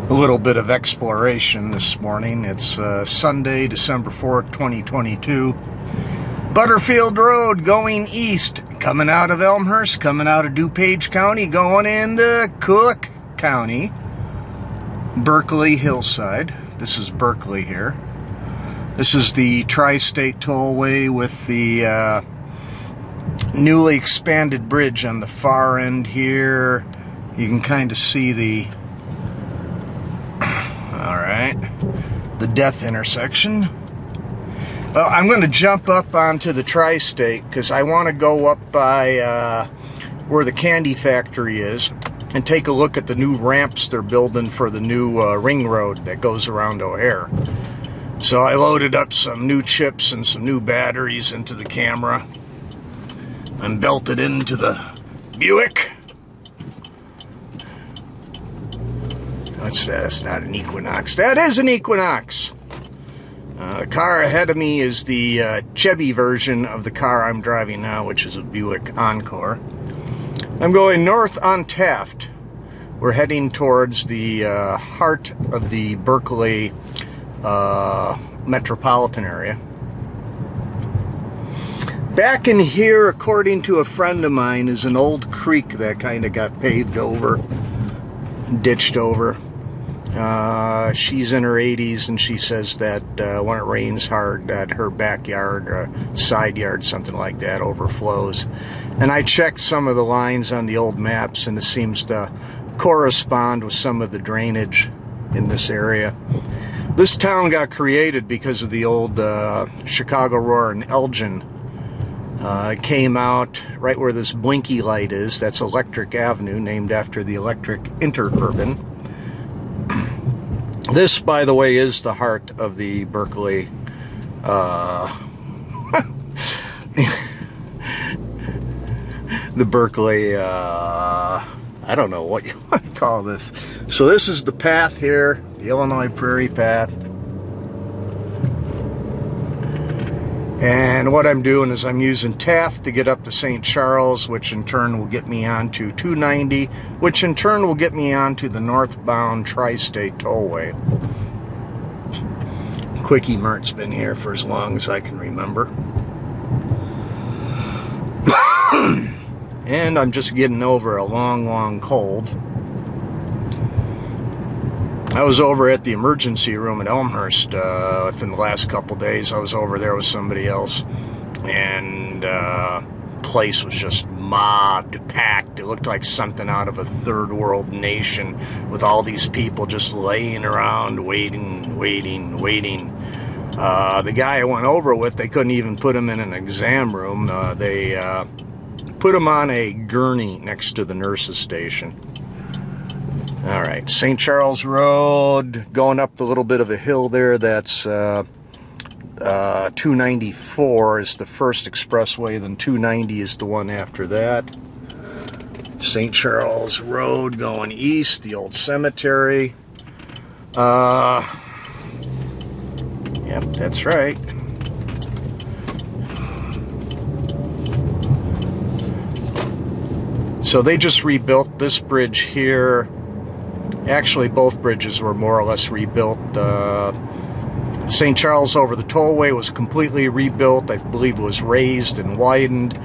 A little bit of exploration this morning. It's Sunday, December 4th, 2022. Butterfield Road going east, coming out of Elmhurst, coming out of DuPage County, going into Cook County. Berkeley Hillside. This is Berkeley here. This is the Tri-State Tollway with the newly expanded bridge on the far end here. You can kind of see the the death intersection. Well, I'm going to jump up onto the Tri-State because I want to go up by where the candy factory is and take a look at the new ramps they're building for the new ring road that goes around O'Hare. So I loaded up some new chips and some new batteries into the camera and belted into the Buick. What's that? That's not an Equinox. That is an Equinox. The car ahead of me is the Chevy version of the car I'm driving now, which is a Buick Encore. I'm going north on Taft. We're heading towards the heart of the Berkeley metropolitan area. Back in here, according to a friend of mine, is an old creek that kind of got paved over, ditched over. She's in her 80s and she says that when it rains hard, that her backyard or side yard, something like that, overflows. And I checked some of the lines on the old maps and it seems to correspond with some of the drainage in this area. This town got created because of the old Chicago Roar and Elgin. It came out right where this blinky light is. That's Electric Avenue, named after the electric interurban. This, by the way, is the heart of the Berkeley the Berkeley I don't know what you want to call this. So this is the path here, the Illinois Prairie Path. And what I'm doing is I'm using Taft to get up to St. Charles, which in turn will get me onto 290, which in turn will get me onto the northbound Tri-State Tollway. Quickie Mart's been here for as long as I can remember. And I'm just getting over a long cold. I was over at the emergency room at Elmhurst within the last couple days. I was over there with somebody else, and place was just mobbed, packed. It looked like something out of a third world nation with all these people just laying around waiting. The guy I went over with, they couldn't even put him in an exam room. They put him on a gurney next to the nurse's station. All right, St. Charles Road, going up the little bit of a hill there. That's 294 is the first expressway, then 290 is the one after that. St. Charles Road going east, the old cemetery. Yep, that's right. So they just rebuilt this bridge here. Actually, both bridges were more or less rebuilt. St. Charles over the tollway was completely rebuilt. I believe it was raised and widened.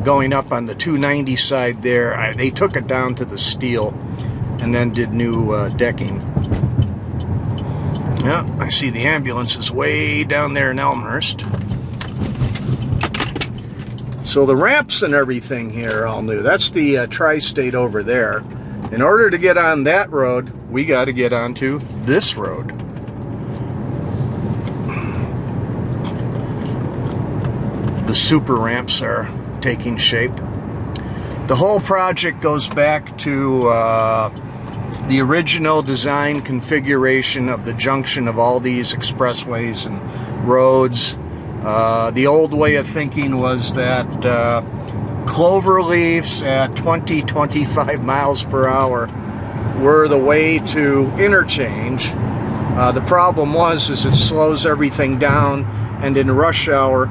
Going up on the 290 side there, they took it down to the steel and then did new decking. Yeah, I see the ambulances way down there in Elmhurst. So the ramps and everything here are all new. That's the Tri-State over there. In order to get on that road, we got to get onto this road. The super ramps are taking shape. The whole project goes back to the original design configuration of the junction of all these expressways and roads. The old way of thinking was that clover leaves at 20-25 miles per hour were the way to Interchange. The problem is it slows everything down, and in rush hour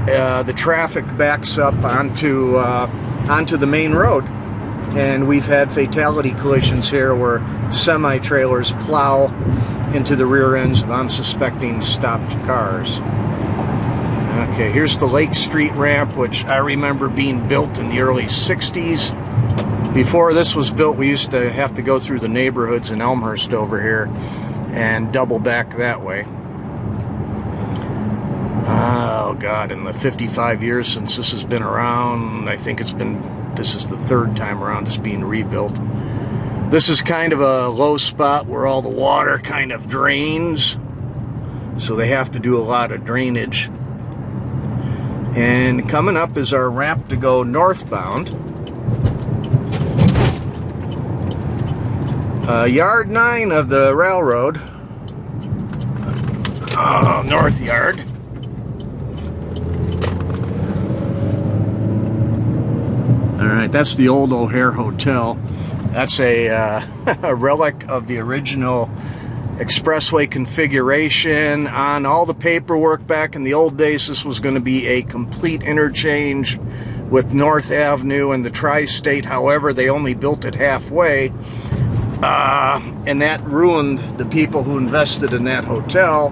the traffic backs up onto the main road. And we've had fatality collisions here where semi-trailers plow into the rear ends of unsuspecting stopped cars. Okay, here's the Lake Street ramp, which I remember being built in the early 60s. Before this was built, we used to have to go through the neighborhoods in Elmhurst over here and double back that way. Oh God, in the 55 years since this has been around, I think this is the third time around it's being rebuilt. This is kind of a low spot where all the water kind of drains, so they have to do a lot of drainage. And coming up is our ramp to go northbound. Yard 9 of the railroad. North Yard. Alright, that's the old O'Hare Hotel. That's a relic of the original expressway configuration. On all the paperwork back in the old days, this was going to be a complete interchange with North Avenue and the Tri-State. However, they only built it halfway. And that ruined the people who invested in that hotel,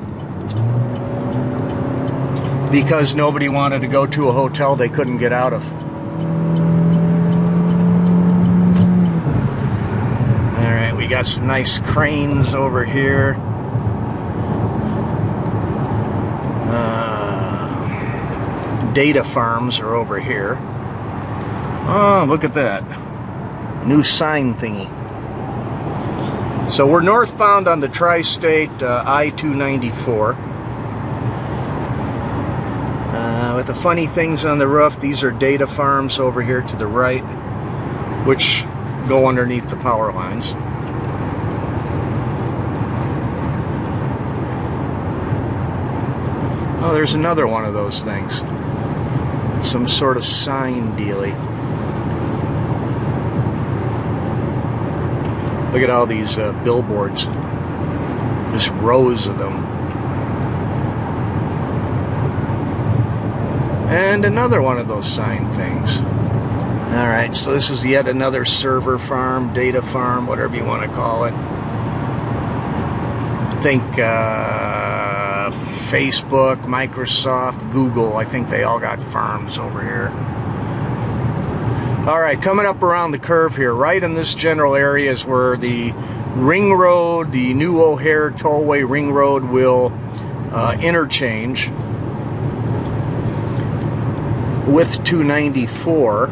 because nobody wanted to go to a hotel they couldn't get out of. Alright, we got some nice cranes over here. Data farms are over here. Oh, look at that. New sign thingy. So we're northbound on the Tri-State I-294. With the funny things on the roof, these are data farms over here to the right, which go underneath the power lines. Oh, there's another one of those things. Some sort of sign dealie. Look at all these billboards. Just rows of them. And another one of those sign things. Alright, so this is yet another server farm, data farm, whatever you want to call it. I think Facebook, Microsoft, Google, I think they all got farms over here. Alright, coming up around the curve here, right in this general area is where the ring road, the new O'Hare Tollway ring road will interchange with 294.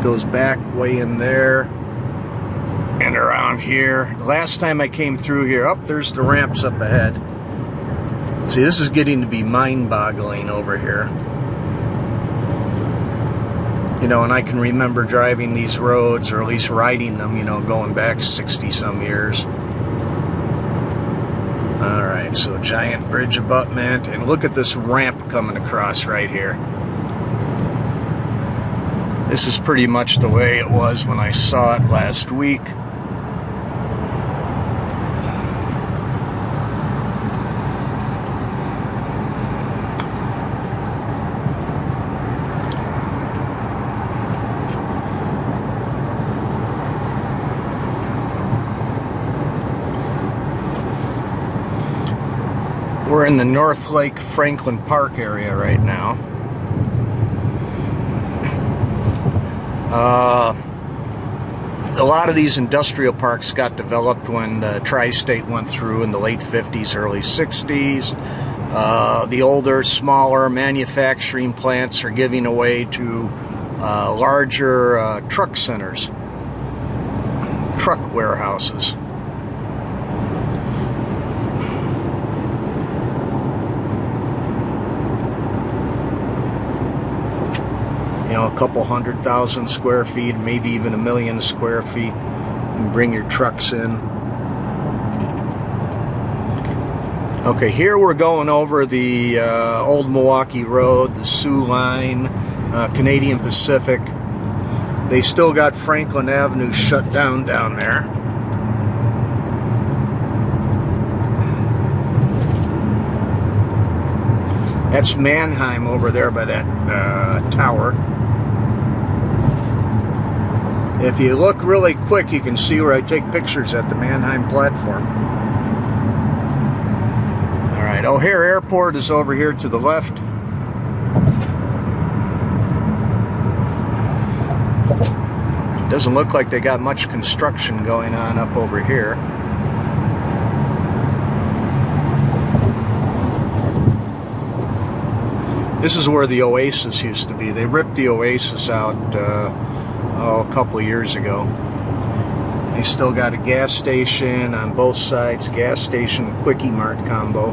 Goes back way in there and around here. The last time I came through here, there's the ramps up ahead. See, this is getting to be mind-boggling over here. You know, and I can remember driving these roads, or at least riding them, you know, going back 60-some years. Alright, so giant bridge abutment, and look at this ramp coming across right here. This is pretty much the way it was when I saw it last week. We're in the North Lake Franklin Park area right now. A lot of these industrial parks got developed when the Tri-State went through in the late 50s, early 60s. The older, smaller manufacturing plants are giving away to larger truck centers, truck warehouses. You know, a couple 100,000 square feet, maybe even 1 million square feet. You can bring your trucks in. Okay, here we're going over the old Milwaukee Road, the Sioux Line, Canadian Pacific. They still got Franklin Avenue shut down there. That's Mannheim over there by that tower. If you look really quick, you can see where I take pictures at the Mannheim platform. Alright, O'Hare Airport is over here to the left. Doesn't look like they got much construction going on up over here. This is where the Oasis used to be. They ripped the Oasis out a couple of years ago. They still got a gas station on both sides, gas station Quickie Mart combo.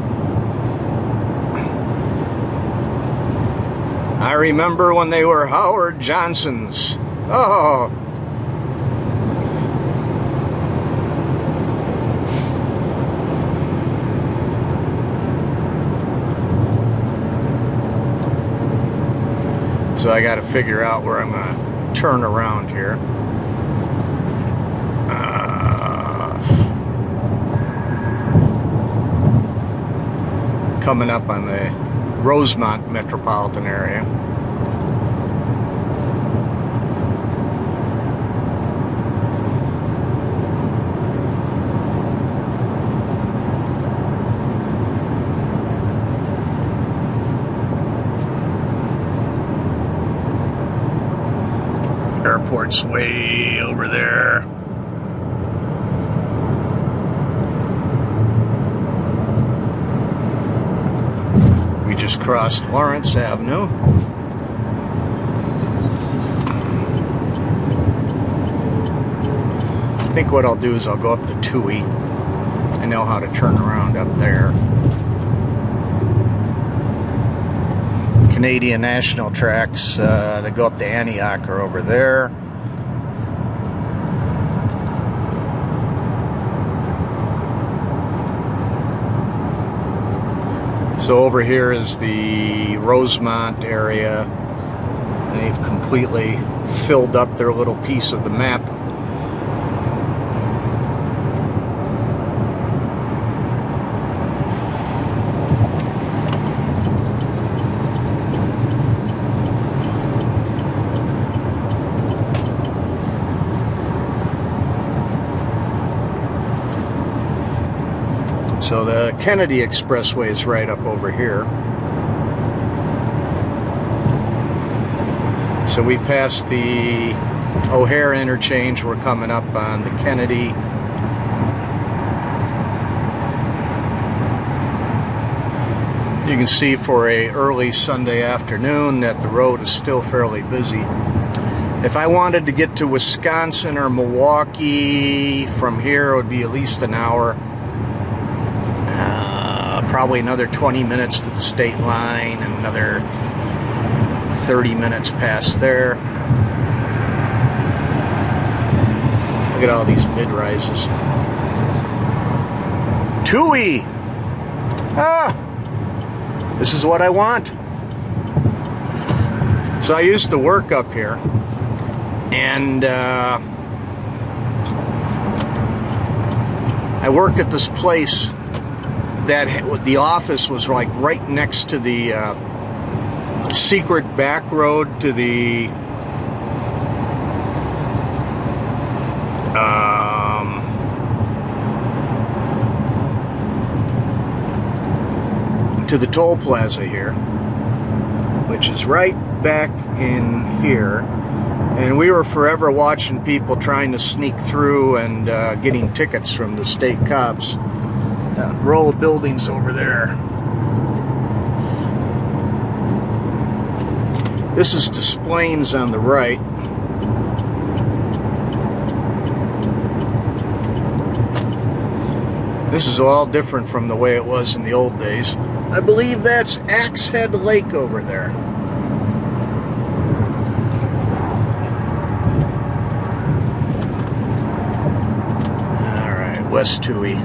I remember when they were Howard Johnson's. Oh! So I got to figure out where I'm going to turn around here. Coming up on the Rosemont metropolitan area. Airport's way over there. We just crossed Lawrence Avenue. I think what I'll do is I'll go up the Tui. I know how to turn around up there. Canadian National tracks that go up to Antioch are over there. So over here is the Rosemont area. They've completely filled up their little piece of the map. So the Kennedy Expressway is right up over here. So we passed the O'Hare interchange. We're coming up on the Kennedy. You can see for an early Sunday afternoon that the road is still fairly busy. If I wanted to get to Wisconsin or Milwaukee from here, it would be at least an hour. Probably another 20 minutes to the state line and another 30 minutes past there. Look at all these mid-rises. Tui! Ah! This is what I want. So I used to work up here, and I worked at this place that the office was like right next to the secret back road to the toll plaza here, which is right back in here. And we were forever watching people trying to sneak through and getting tickets from the state cops. Row of buildings over there. This is Des Plaines on the right. This is all different from the way it was in the old days. I believe that's Axe Head Lake over there. Alright, West Tui.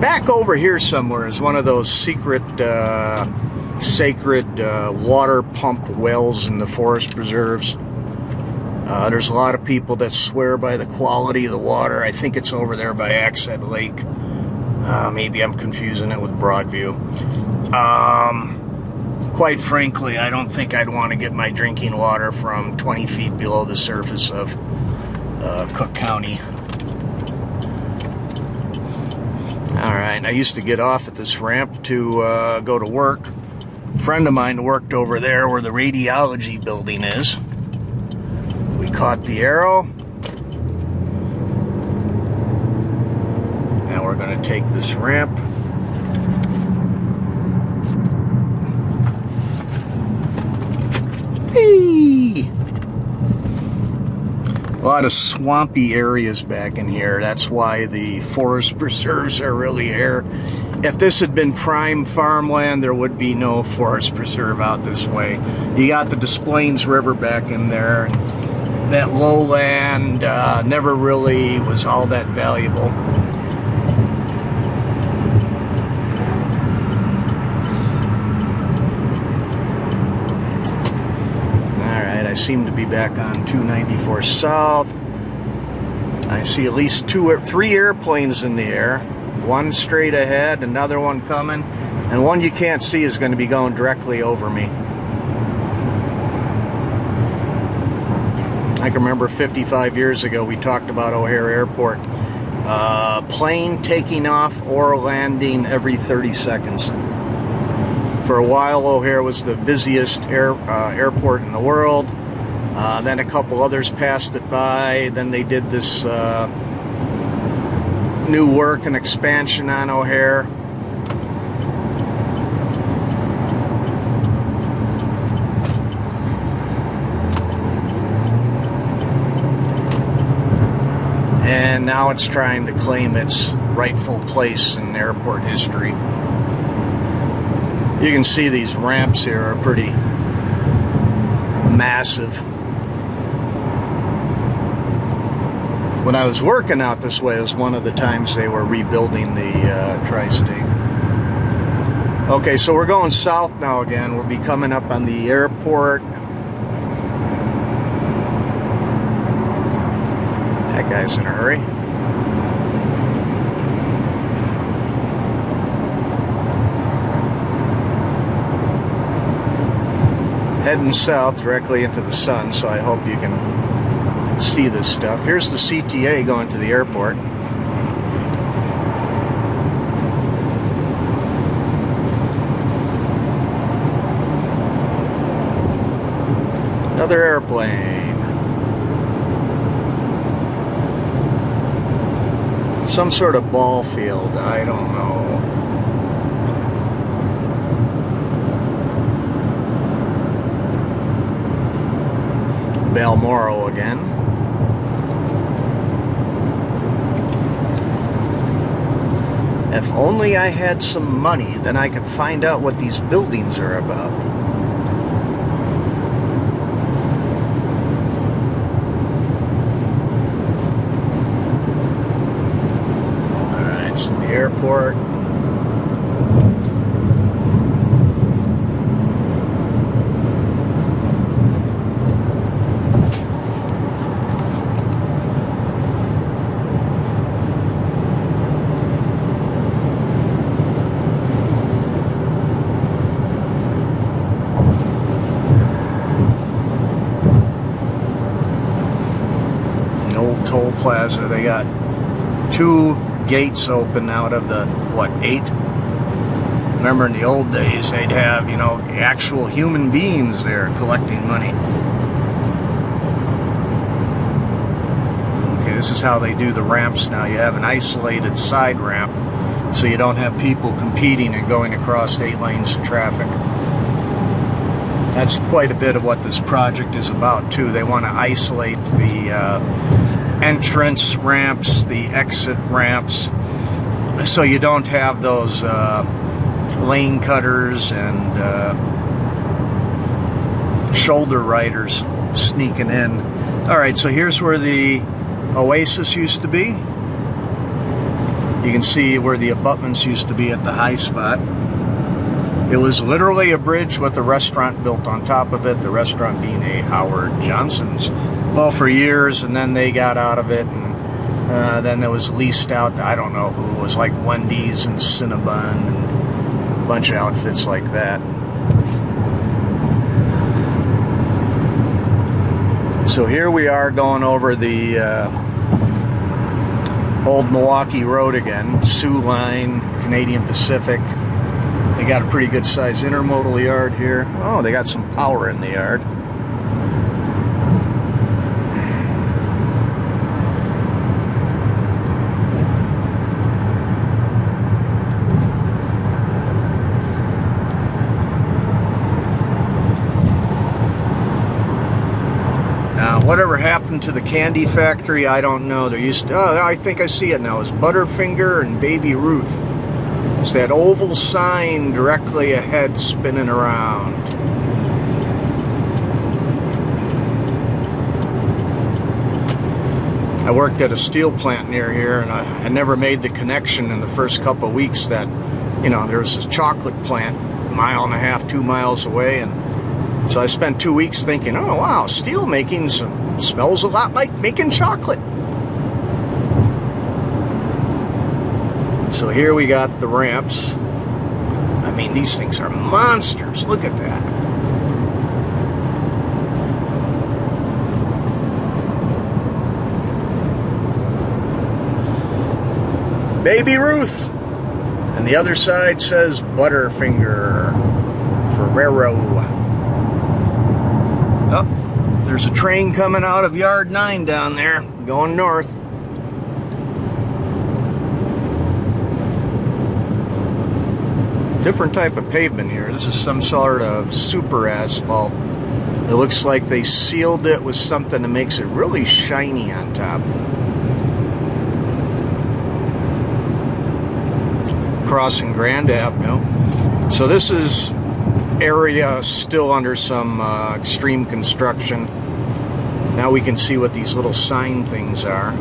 Back over here somewhere is one of those secret, sacred water pump wells in the forest preserves. There's a lot of people that swear by the quality of the water. I think it's over there by Axe Head Lake. Maybe I'm confusing it with Broadview. quite frankly, I don't think I'd want to get my drinking water from 20 feet below the surface of Cook County. Alright, I used to get off at this ramp to go to work. A friend of mine worked over there where the radiology building is. We caught the arrow. Now we're going to take this ramp. Hey! A lot of swampy areas back in here. That's why the forest preserves are really here. If this had been prime farmland, there would be no forest preserve out this way. You got the Des Plaines River back in there. And that lowland never really was all that valuable. I seem to be back on 294 South. I see at least 2 or 3 airplanes in the air. One straight ahead, another one coming, and one you can't see is going to be going directly over me. I can remember 55 years ago we talked about O'Hare Airport. Plane taking off or landing every 30 seconds. For a while, O'Hare was the busiest airport in the world. Then a couple others passed it by. Then they did this new work and expansion on O'Hare. And now it's trying to claim its rightful place in airport history. You can see these ramps here are pretty massive. When I was working out this way, it was one of the times they were rebuilding the Tri-State. Okay, so we're going south now again. We'll be coming up on the airport. That guy's in a hurry. Heading south directly into the sun, so I hope you can see this stuff. Here's the CTA going to the airport. Another airplane. Some sort of ball field, I don't know. Balmoral again. If only I had some money, then I could find out what these buildings are about. Alright, so the airport. Toll Plaza. They got 2 gates open out of the, what, 8? Remember in the old days, they'd have, you know, actual human beings there collecting money. Okay, this is how they do the ramps now. You have an isolated side ramp, so you don't have people competing and going across 8 lanes of traffic. That's quite a bit of what this project is about, too. They want to isolate the entrance ramps, the exit ramps, so you don't have those lane cutters and shoulder riders sneaking in. Alright, so here's where the Oasis used to be. You can see where the abutments used to be at the high spot. It was literally a bridge with a restaurant built on top of it, the restaurant being a Howard Johnson's. Well, for years, and then they got out of it, and then it was leased out to, I don't know who, it was like Wendy's and Cinnabon and a bunch of outfits like that. So here we are going over the old Milwaukee Road again, Sioux Line, Canadian Pacific. They got a pretty good size intermodal yard here. Oh, they got some power in the yard. Whatever happened to the candy factory, I don't know. There used to, oh, I think I see it now. It's Butterfinger and Baby Ruth. It's that oval sign directly ahead spinning around. I worked at a steel plant near here, and I never made the connection in the first couple of weeks that, you know, there was this chocolate plant a mile and a half, 2 miles away, and so I spent 2 weeks thinking, oh wow, steel making smells a lot like making chocolate. So here we got the ramps. I mean, these things are monsters. Look at that. Baby Ruth. And the other side says Butterfinger Ferrero. Oh, there's a train coming out of Yard 9 down there, going north. Different type of pavement here. This is some sort of super asphalt. It looks like they sealed it with something that makes it really shiny on top. Crossing Grand Avenue. So this is area still under some extreme construction. Now we can see what these little sign things are.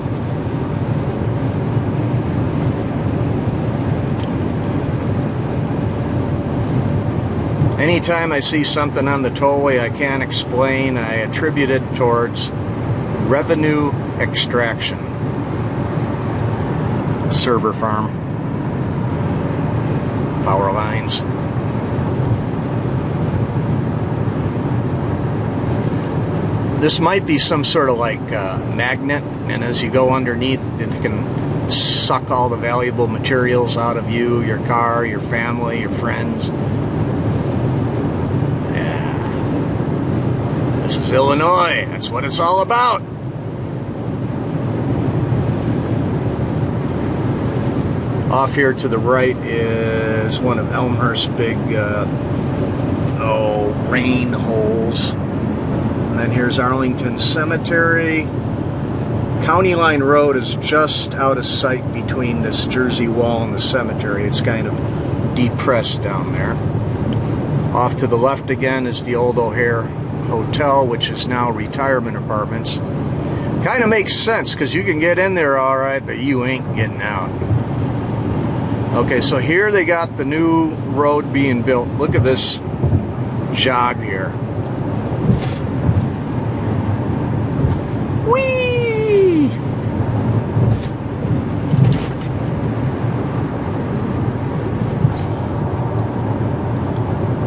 Anytime I see something on the tollway I can't explain, I attribute it towards revenue extraction. Server farm. Power lines. This might be some sort of like magnet, and as you go underneath, it can suck all the valuable materials out of you, your car, your family, your friends. Yeah. This is Illinois. That's what it's all about. Off here to the right is one of Elmhurst's big rain holes. And then here's Arlington Cemetery. County Line Road is just out of sight between this Jersey wall and the cemetery. It's kind of depressed down there. Off to the left again is the old O'Hare Hotel, which is now retirement apartments. Kind of makes sense because you can get in there all right, but you ain't getting out. Okay, so here they got the new road being built. Look at this jog here. Whee!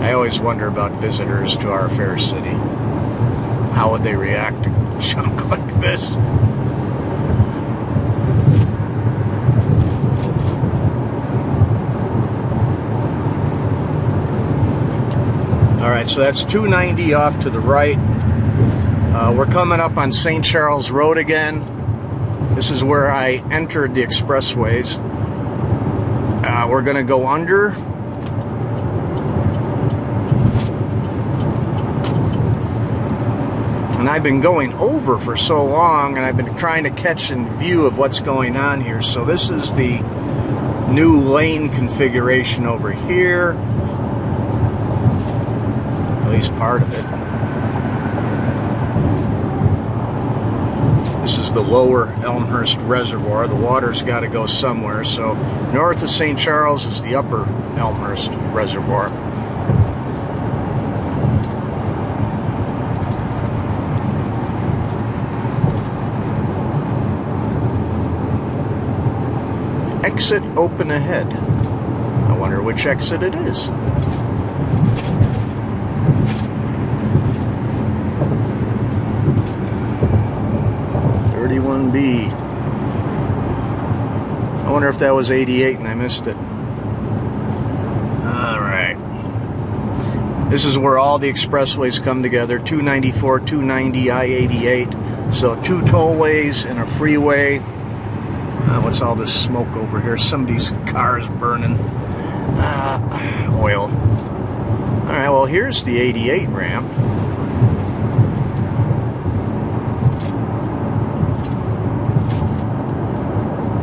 I always wonder about visitors to our fair city. How would they react to junk like this? Alright, so that's 290 off to the right. We're coming up on St. Charles Road again. This is where I entered the expressways. We're going to go under. And I've been going over for so long, and I've been trying to catch in view of what's going on here. So this is the new lane configuration over here. At least part of it. This is the lower Elmhurst Reservoir. The water's got to go somewhere. So north of St. Charles is the upper Elmhurst Reservoir. Exit open ahead. I wonder which exit it is. 31B. I wonder if that was 88 and I missed it. Alright. This is where all the expressways come together. 294, 290, I-88. So 2 tollways and a freeway. What's all this smoke over here? Somebody's car is burning. Oil. Alright, well here's the 88 ramp.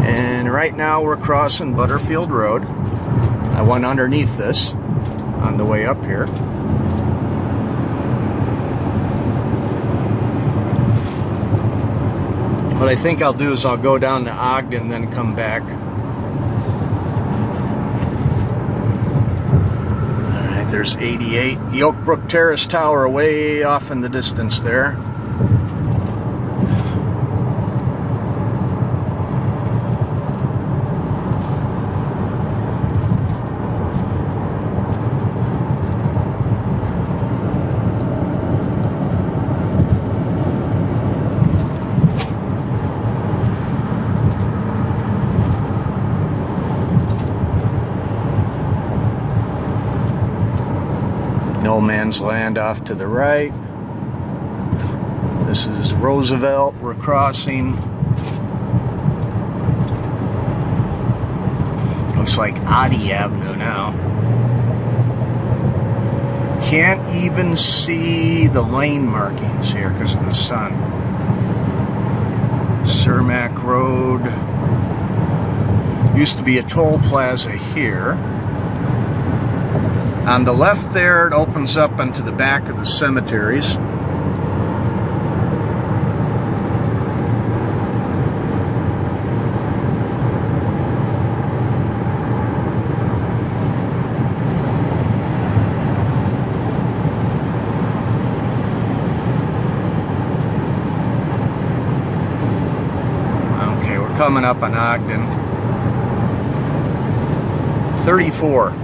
And right now we're crossing Butterfield Road. I went underneath this on the way up here. What I think I'll do is I'll go down to Ogden, then come back. Alright, there's 88. The Oak Brook Terrace Tower way off in the distance there. No Man's Land off to the right. This is Roosevelt we're crossing. Looks like Oddie Avenue now. Can't even see the lane markings here because of the sun. Cermak Road. Used to be a toll plaza here. On the left there, it opens up into the back of the cemeteries. Okay, we're coming up on Ogden. 34.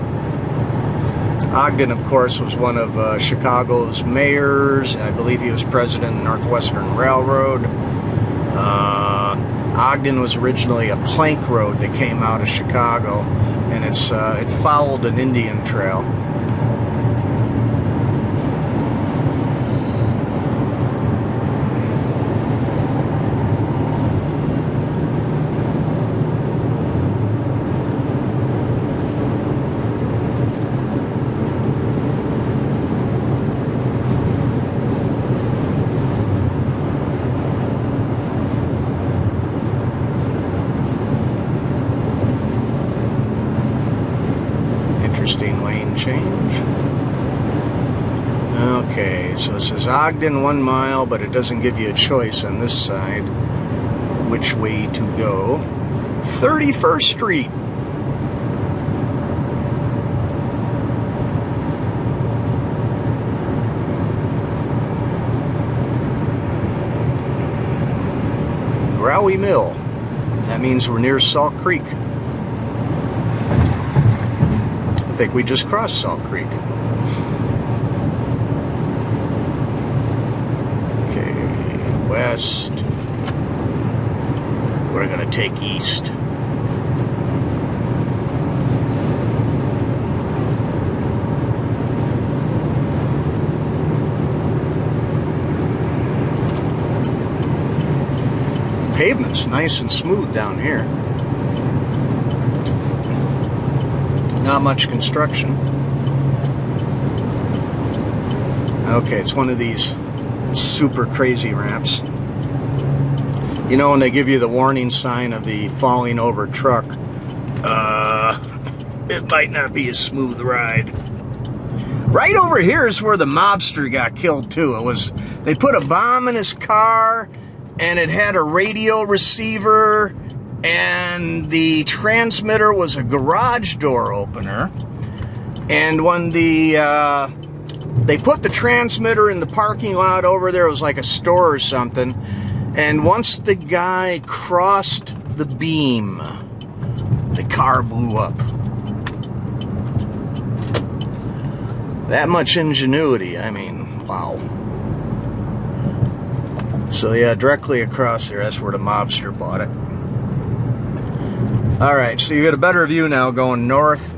Ogden, of course, was one of Chicago's mayors. I believe he was president of Northwestern Railroad. Ogden was originally a plank road that came out of Chicago, and it followed an Indian trail. Interesting lane change. Okay, so it says Ogden 1 mile, but it doesn't give you a choice on this side which way to go. 31st Street. Growy Mill. That means we're near Salt Creek. I think we just crossed Salt Creek. Okay, west. We're gonna take east. Pavement's nice and smooth down here. Not much construction. Okay, it's one of these super crazy ramps. You know when they give you the warning sign of the falling over truck, it might not be a smooth ride. Right over here is where the mobster got killed too. They put a bomb in his car, and it had a radio receiver, and the transmitter was a garage door opener. And when they put the transmitter in the parking lot over there, it was like a store or something, and once the guy crossed the beam, the car blew up. That much ingenuity, I mean, wow. So yeah, directly across there, that's where the mobster bought it. Alright, so you get a better view now going north.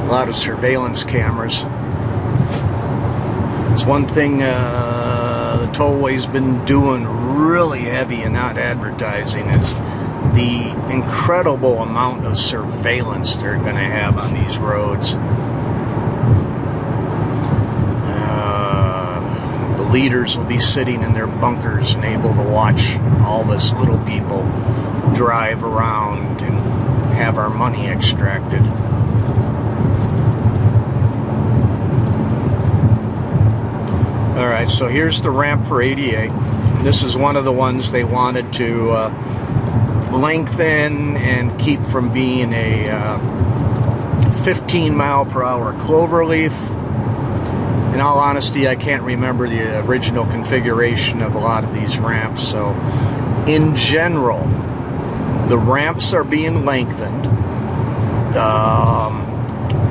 A lot of surveillance cameras. It's one thing the tollway's been doing really heavy and not advertising is the incredible amount of surveillance they're going to have on these roads. The leaders will be sitting in their bunkers and able to watch all us little people drive around and have our money extracted. Alright, so here's the ramp for 88. This is one of the ones they wanted to lengthen and keep from being a 15-mile-per-hour cloverleaf. In all honesty, I can't remember the original configuration of a lot of these ramps, so in general, the ramps are being lengthened.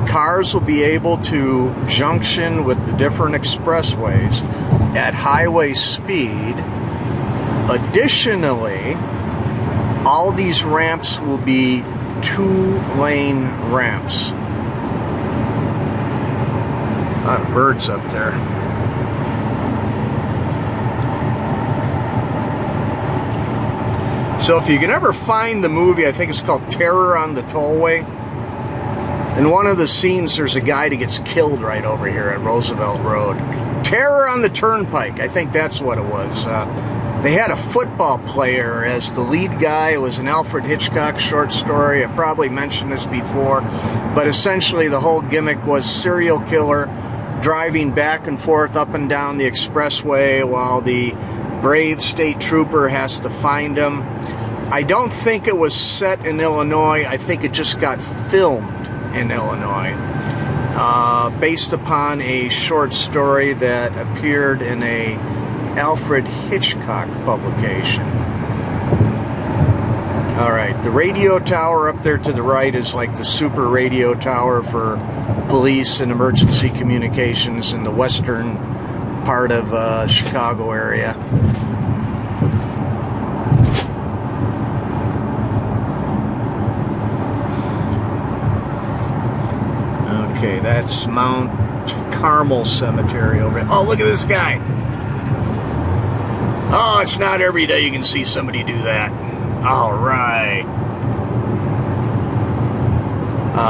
Cars will be able to junction with the different expressways at highway speed. Additionally, all these ramps will be 2-lane ramps. A lot of birds up there. So if you can ever find the movie, I think it's called Terror on the Tollway. In one of the scenes, there's a guy that gets killed right over here at Roosevelt Road. Terror on the Turnpike, I think that's what it was. They had a football player as the lead guy. It was an Alfred Hitchcock short story. I probably mentioned this before, but essentially the whole gimmick was serial killer driving back and forth up and down the expressway while the brave state trooper has to find him. I don't think it was set in Illinois. I think it just got filmed in Illinois, based upon a short story that appeared in a Alfred Hitchcock publication. Alright, the radio tower up there to the right is like the super radio tower for police and emergency communications in the western part of Chicago area. Okay, that's Mount Carmel Cemetery over there. Oh, look at this guy. Oh, it's not every day you can see somebody do that. All right.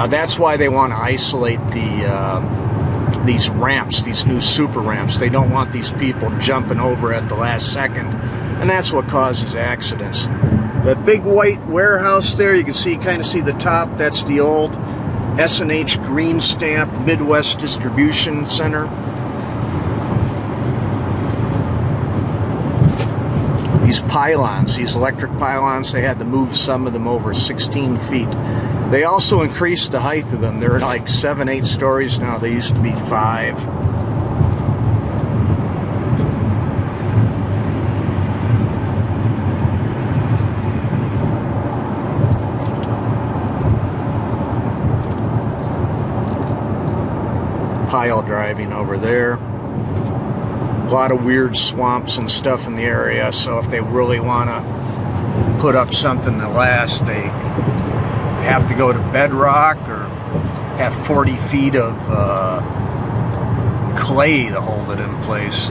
That's why they want to isolate these ramps, these new super ramps. They don't want these people jumping over at the last second, and that's what causes accidents. That big white warehouse there, you can see, kind of see the top. That's the old S&H Green Stamp Midwest Distribution Center. These pylons, these electric pylons, they had to move some of them over 16 feet. They also increased the height of them. They're like 7, 8 stories now. They used to be 5. Pile driving over there. A lot of weird swamps and stuff in the area, so if they really want to put up something to last, they have to go to bedrock or have 40 feet of clay to hold it in place.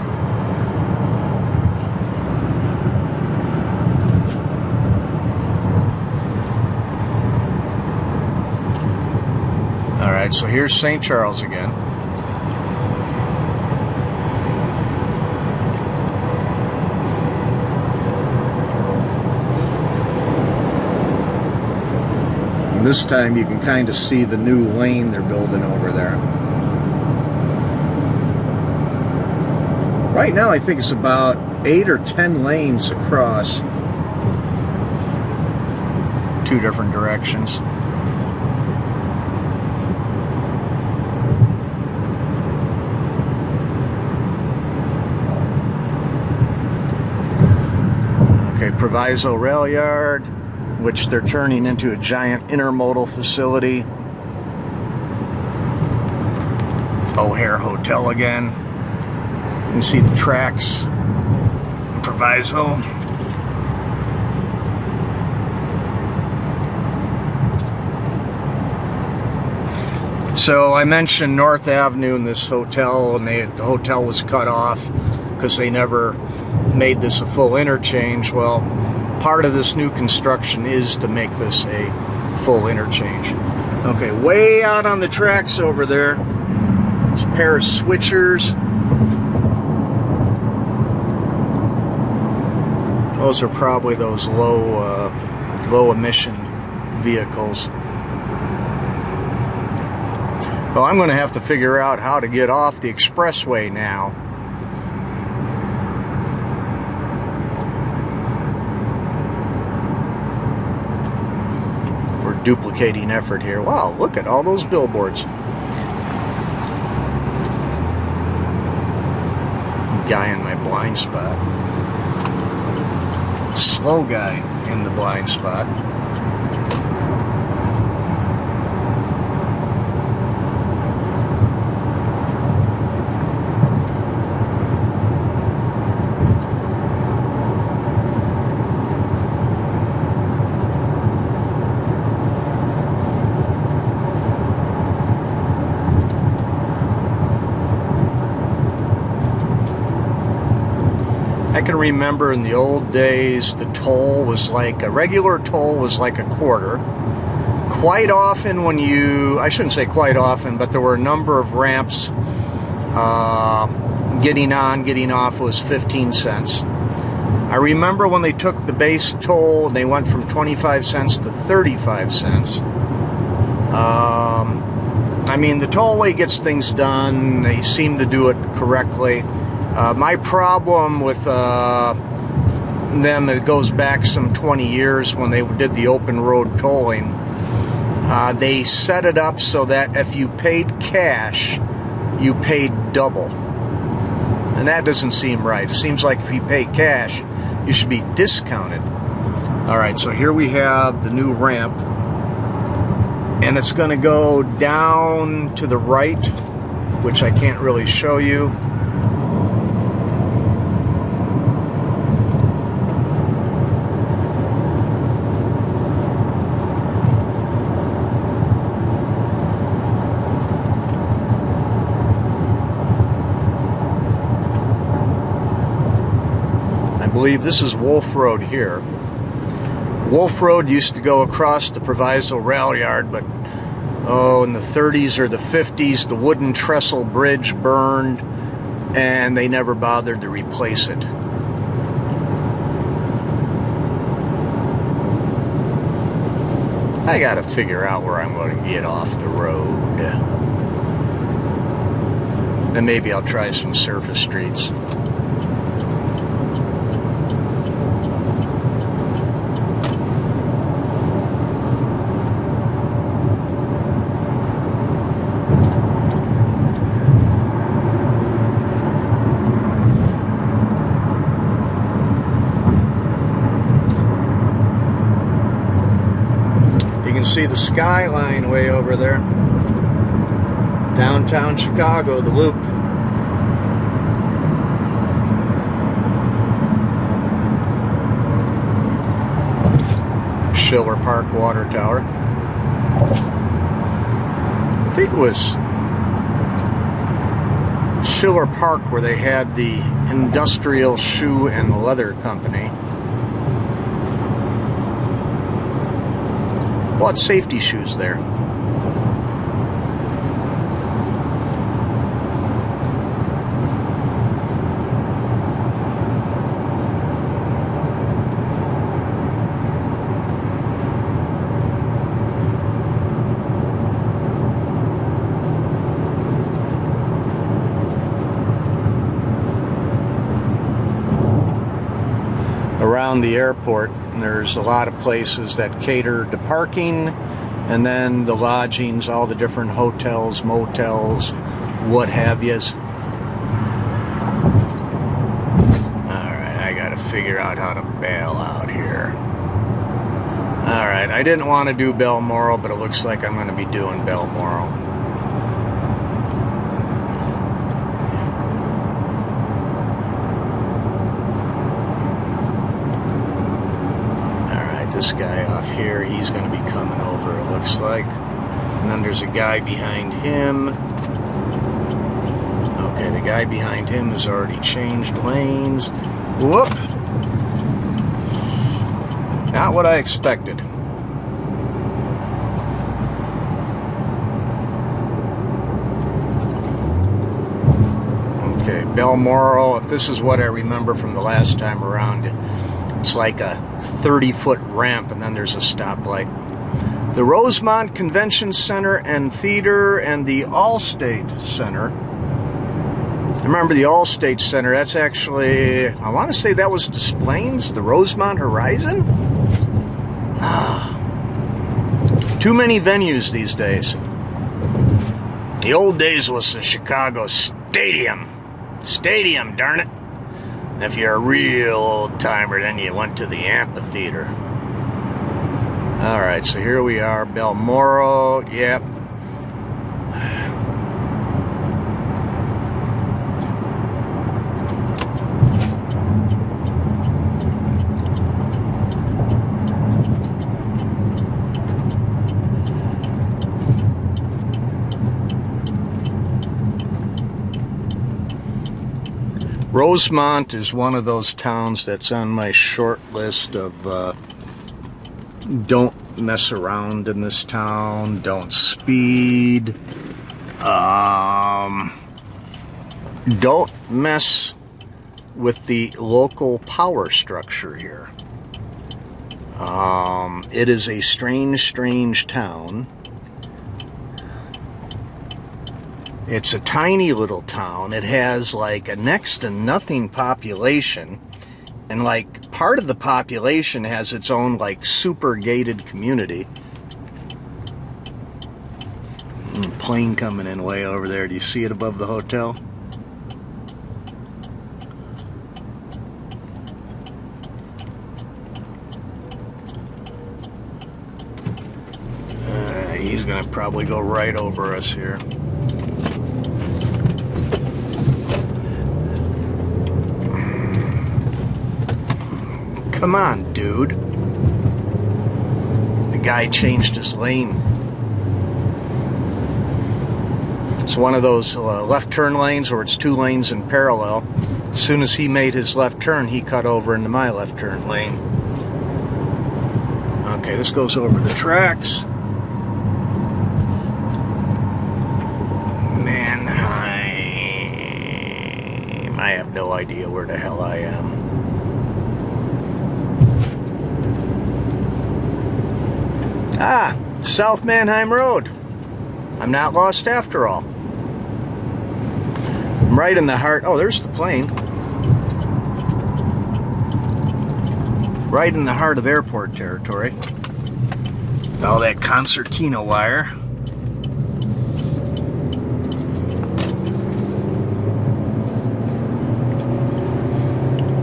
Alright, so here's St. Charles again. This time you can kind of see the new lane they're building over there. Right now I think it's about 8 or 10 lanes across 2 different directions. Okay, Proviso Rail Yard, which they're turning into a giant intermodal facility. O'Hare Hotel again. You can see the Trax, Proviso. So I mentioned North Avenue in this hotel, and the hotel was cut off because they never made this a full interchange. Well, part of this new construction is to make this a full interchange. Okay, way out on the tracks over there, there's a pair of switchers. Those are probably those low emission vehicles. Well, I'm going to have to figure out how to get off the expressway now. We're duplicating effort here. Wow, look at all those billboards. Guy in my blind spot. Slow guy in the blind spot. I can remember in the old days, the toll was like, a regular toll was like a quarter. Quite often when I shouldn't say quite often, but there were a number of ramps, getting on, getting off was 15 cents. I remember when they took the base toll, they went from 25 cents to 35 cents. I mean, the tollway gets things done, they seem to do it correctly. My problem with them, it goes back some 20 years when they did the open road tolling. They set it up so that if you paid cash, you paid double. And that doesn't seem right. It seems like if you pay cash, you should be discounted. Alright, so here we have the new ramp. And it's going to go down to the right, which I can't really show you. I believe this is Wolf Road here. Wolf Road used to go across the Proviso rail yard, but in the 30s or the 50s, the wooden trestle bridge burned, and they never bothered to replace it. I gotta figure out where I'm going to get off the road. Then maybe I'll try some surface streets. See the skyline way over there. Downtown Chicago, the Loop. Schiller Park water tower. I think it was Schiller Park where they had the industrial shoe and leather company. Bought safety shoes there. Around the airport, there's a lot of places that cater to parking, and then the lodgings, all the different hotels, motels, what have yous. Alright, I gotta figure out how to bail out here. Alright, I didn't want to do Balmoral, but it looks like I'm going to be doing Balmoral. Alright, this guy off here, he's going to be coming over, it looks like. And then there's a guy behind him. Okay, the guy behind him has already changed lanes. Whoop! Not what I expected. Okay, Balmoral, if this is what I remember from the last time around, it's like a 30-foot ramp and then there's a stoplight. The Rosemont Convention Center and Theater and the Allstate Center. I remember the Allstate Center, that's actually, I want to say that was Des Plaines, the Rosemont Horizon? Too many venues these days. The old days was the Chicago Stadium. Stadium, darn it. If you're a real old timer, then you went to the amphitheater. Alright, so here we are, Balmoral, yep. Rosemont is one of those towns that's on my short list of don't mess around in this town, don't speed, don't mess with the local power structure here. It is a strange town. It's a tiny little town. It has like a next to nothing population, and like part of the population has its own like super gated community. Plane coming in way over there. Do you see it above the hotel? He's gonna probably go right over us here. Come on, dude. The guy changed his lane. It's one of those left turn lanes where it's two lanes in parallel. As soon as he made his left turn, he cut over into my left turn lane. Okay, this goes over the tracks. Mannheim. I have no idea where the hell I am. Ah, South Mannheim Road. I'm not lost after all. I'm right in the heart. Oh, there's the plane. Right in the heart of airport territory. All that concertina wire.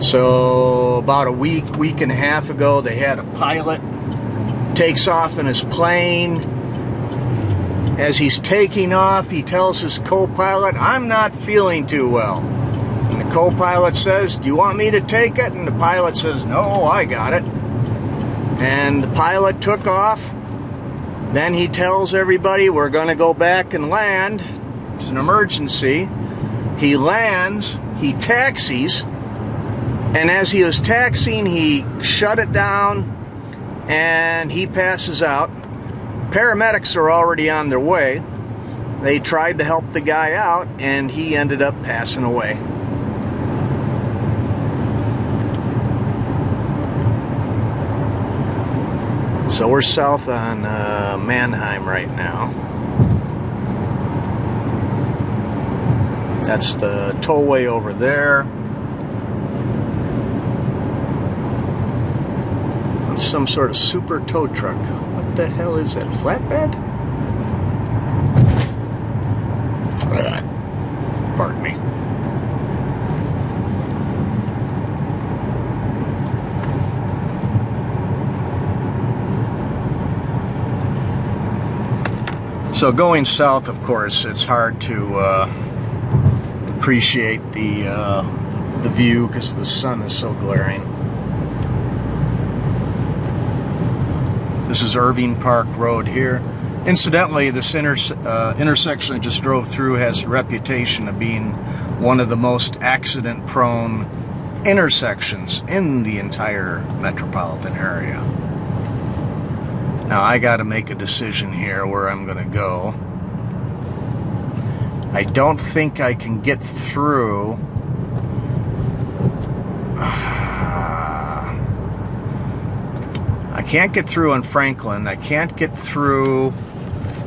So, about a week and a half ago, they had a pilot takes off in his plane. As he's taking off, he tells his co-pilot, "I'm not feeling too well." And the co-pilot says, "Do you want me to take it?" And the pilot says, "No, I got it." And the pilot took off. Then he tells everybody, "We're going to go back and land. It's an emergency." He lands, he taxis, and as he was taxiing, he shut it down, and he passes out. Paramedics are already on their way. They tried to help the guy out, and he ended up passing away. So we're south on Mannheim right now. That's the tollway over there. Some sort of super tow truck. What the hell is that? A flatbed? Pardon me. So going south, of course, it's hard to appreciate the view because the sun is so glaring. This is Irving Park Road here. Incidentally, this intersection I just drove through has a reputation of being one of the most accident-prone intersections in the entire metropolitan area. Now I got to make a decision here where I'm going to go. I don't think I can get through. I can't get through on Franklin. I can't get through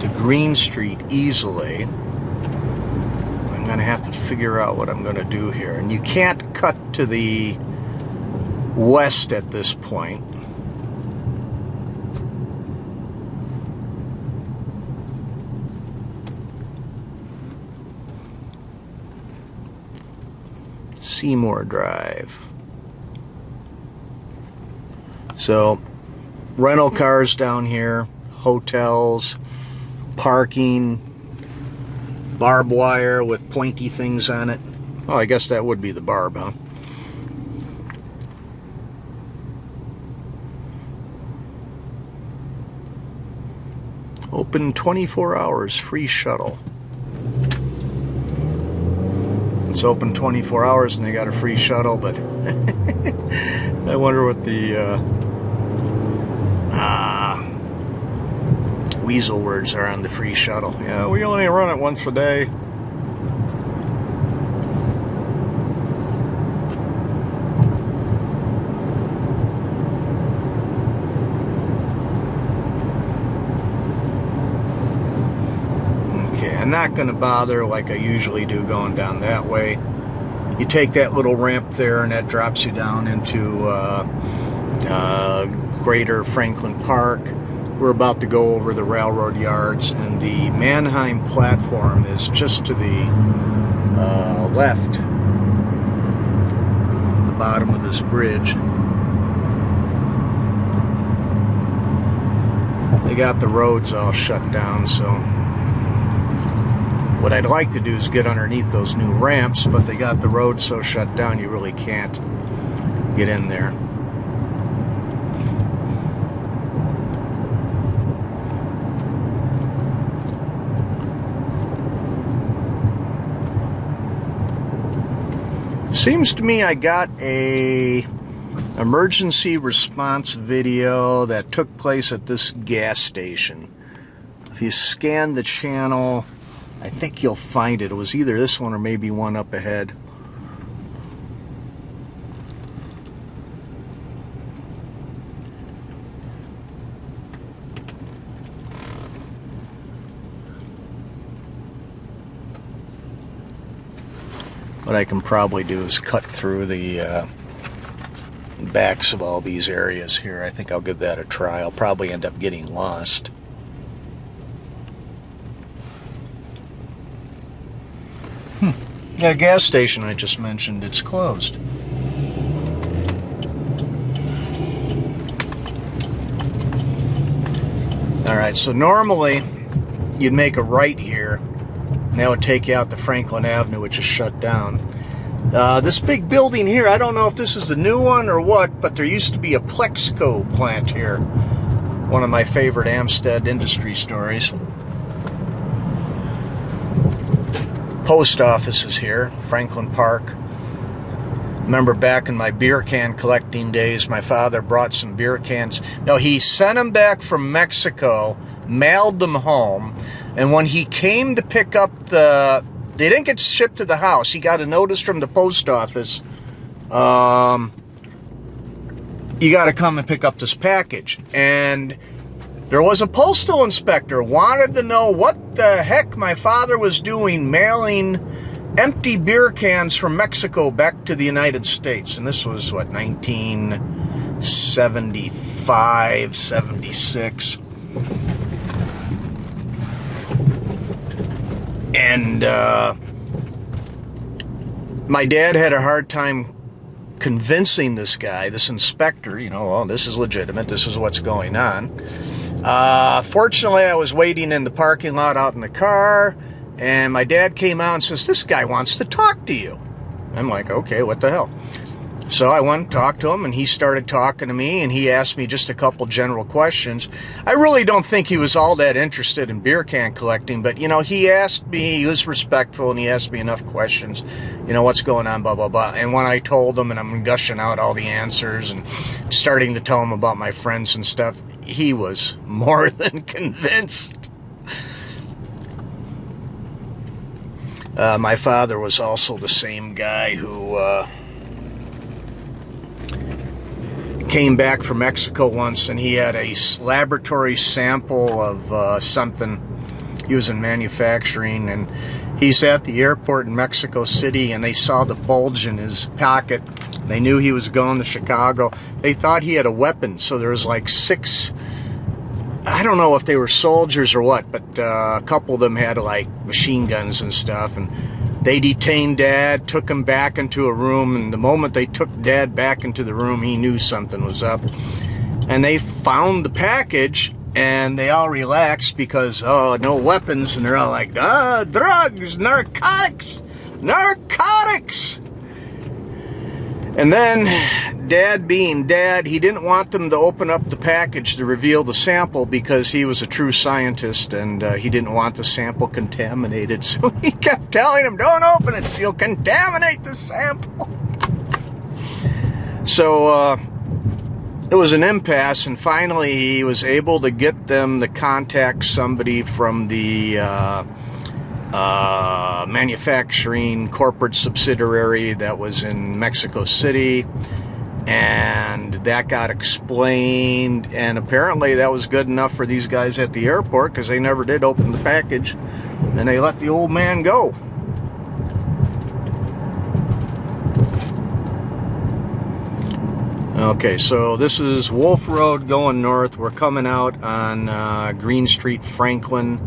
to Green Street easily. I'm going to have to figure out what I'm going to do here. And you can't cut to the west at this point. Seymour Drive. So, rental cars down here, hotels, parking, barbed wire with pointy things on it. Oh, I guess that would be the barb, huh? Open 24 hours, free shuttle. It's open 24 hours and they got a free shuttle, but I wonder what the weasel words are on the free shuttle. Yeah, we only run it once a day. I'm not going to bother like I usually do going down that way. You take that little ramp there and that drops you down into Greater Franklin Park. We're about to go over the railroad yards, and the Mannheim platform is just to the left, the bottom of this bridge. They got the roads all shut down, so what I'd like to do is get underneath those new ramps, but they got the road so shut down you really can't get in there. Seems to me I got a emergency response video that took place at this gas station. If you scan the channel, I think you'll find it. It was either this one or maybe one up ahead. What I can probably do is cut through the backs of all these areas here. I think I'll give that a try. I'll probably end up getting lost. That gas station I just mentioned, it's closed. Alright, so normally you'd make a right here, and that would take you out to Franklin Avenue, which is shut down. This big building here, I don't know if this is the new one or what, but there used to be a Plexco plant here. One of my favorite Amstead industry stories. Post office is here, Franklin Park. Remember back in my beer can collecting days, my father brought some beer cans. No, he sent them back from Mexico, mailed them home, and when he came to pick up they didn't get shipped to the house. He got a notice from the post office. You got to come and pick up this package. And there was a postal inspector wanted to know what the heck my father was doing mailing empty beer cans from Mexico back to the United States. And this was, what, 1975, 76. And my dad had a hard time convincing this guy, this inspector, you know, oh, this is legitimate, this is what's going on. Fortunately, I was waiting in the parking lot out in the car, and my dad came out and says, "This guy wants to talk to you." I'm like, okay, what the hell? So I went and talked to him, and he started talking to me, and he asked me just a couple general questions. I really don't think he was all that interested in beer can collecting, but, you know, he asked me, he was respectful, and he asked me enough questions, you know, what's going on, blah, blah, blah. And when I told him, and I'm gushing out all the answers and starting to tell him about my friends and stuff, he was more than convinced. My father was also the same guy who came back from Mexico once, and he had a laboratory sample of something. He was in manufacturing, and he's at the airport in Mexico City, and they saw the bulge in his pocket. They knew he was going to Chicago. They thought he had a weapon, so there was like 6, I don't know if they were soldiers or what, but a couple of them had like machine guns and stuff, and they detained Dad, took him back into a room, and the moment they took Dad back into the room, he knew something was up. And they found the package, and they all relaxed because, oh, no weapons, and they're all like, drugs, narcotics, narcotics! And then, Dad being Dad, he didn't want them to open up the package to reveal the sample because he was a true scientist, and he didn't want the sample contaminated. So he kept telling him, don't open it, you'll contaminate the sample. So it was an impasse, and finally he was able to get them to contact somebody from the manufacturing corporate subsidiary that was in Mexico City, and that got explained, and apparently that was good enough for these guys at the airport because they never did open the package, and they let the old man go. Okay, so this is Wolf Road going north. We're coming out on Green Street, Franklin.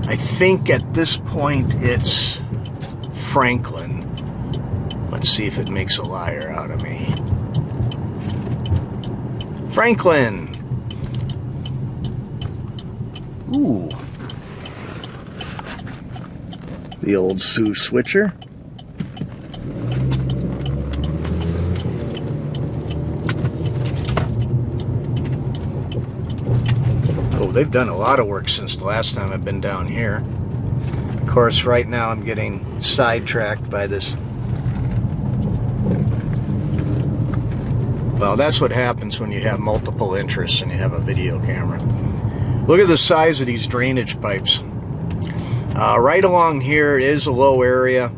I think at this point it's Franklin. Let's see if it makes a liar out of me. Franklin. Ooh. The old Sioux switcher. They've done a lot of work since the last time I've been down here. Of course, right now I'm getting sidetracked by this. Well, that's what happens when you have multiple interests and you have a video camera. Look at the size of these drainage pipes. Right along here is a low area.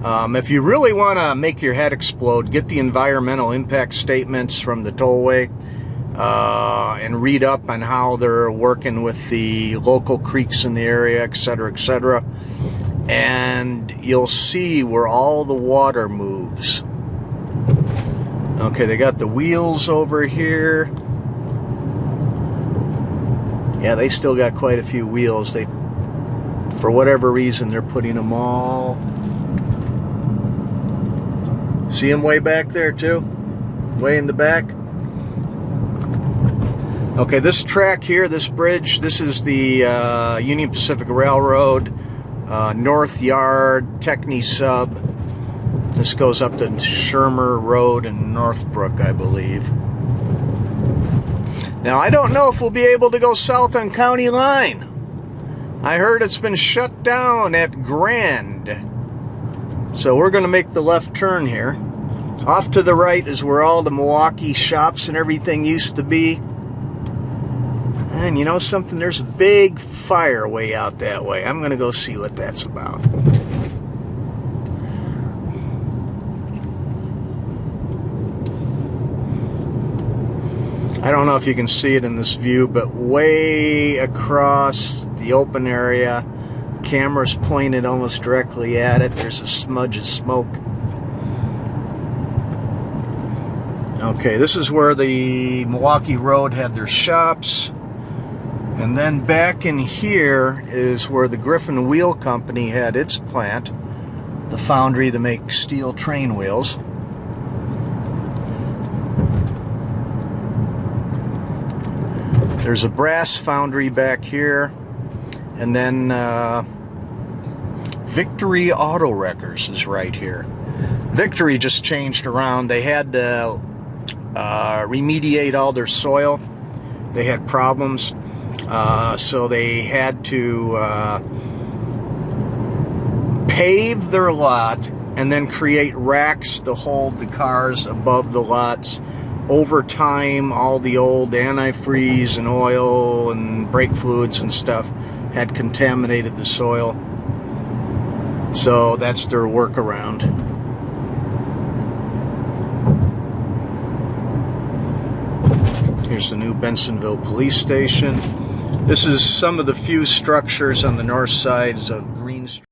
If you really want to make your head explode, get the environmental impact statements from the tollway. And read up on how they're working with the local creeks in the area, etc., etc. And you'll see where all the water moves. Okay, they got the wheels over here. Yeah, they still got quite a few wheels. They, for whatever reason, they're putting them all. See them way back there too? Way in the back? Okay, this track here, this bridge, this is the Union Pacific Railroad, North Yard, Techni Sub. This goes up to Shermer Road in Northbrook, I believe. Now, I don't know if we'll be able to go south on County Line. I heard it's been shut down at Grand. So we're going to make the left turn here. Off to the right is where all the Milwaukee shops and everything used to be. And you know something? There's a big fire way out that way. I'm going to go see what that's about. I don't know if you can see it in this view, but way across the open area, camera's pointed almost directly at it. There's a smudge of smoke. Okay, this is where the Milwaukee Road had their shops. And then back in here is where the Griffin Wheel Company had its plant, the foundry to make steel train wheels. There's a brass foundry back here, and then Victory Auto Wreckers is right here. Victory just changed around. They had to remediate all their soil. They had problems, so they had to pave their lot and then create racks to hold the cars above the lots. Over time, all the old antifreeze and oil and brake fluids and stuff had contaminated the soil. So that's their workaround. Here's the new Bensenville police station. This is some of the few structures on the north sides of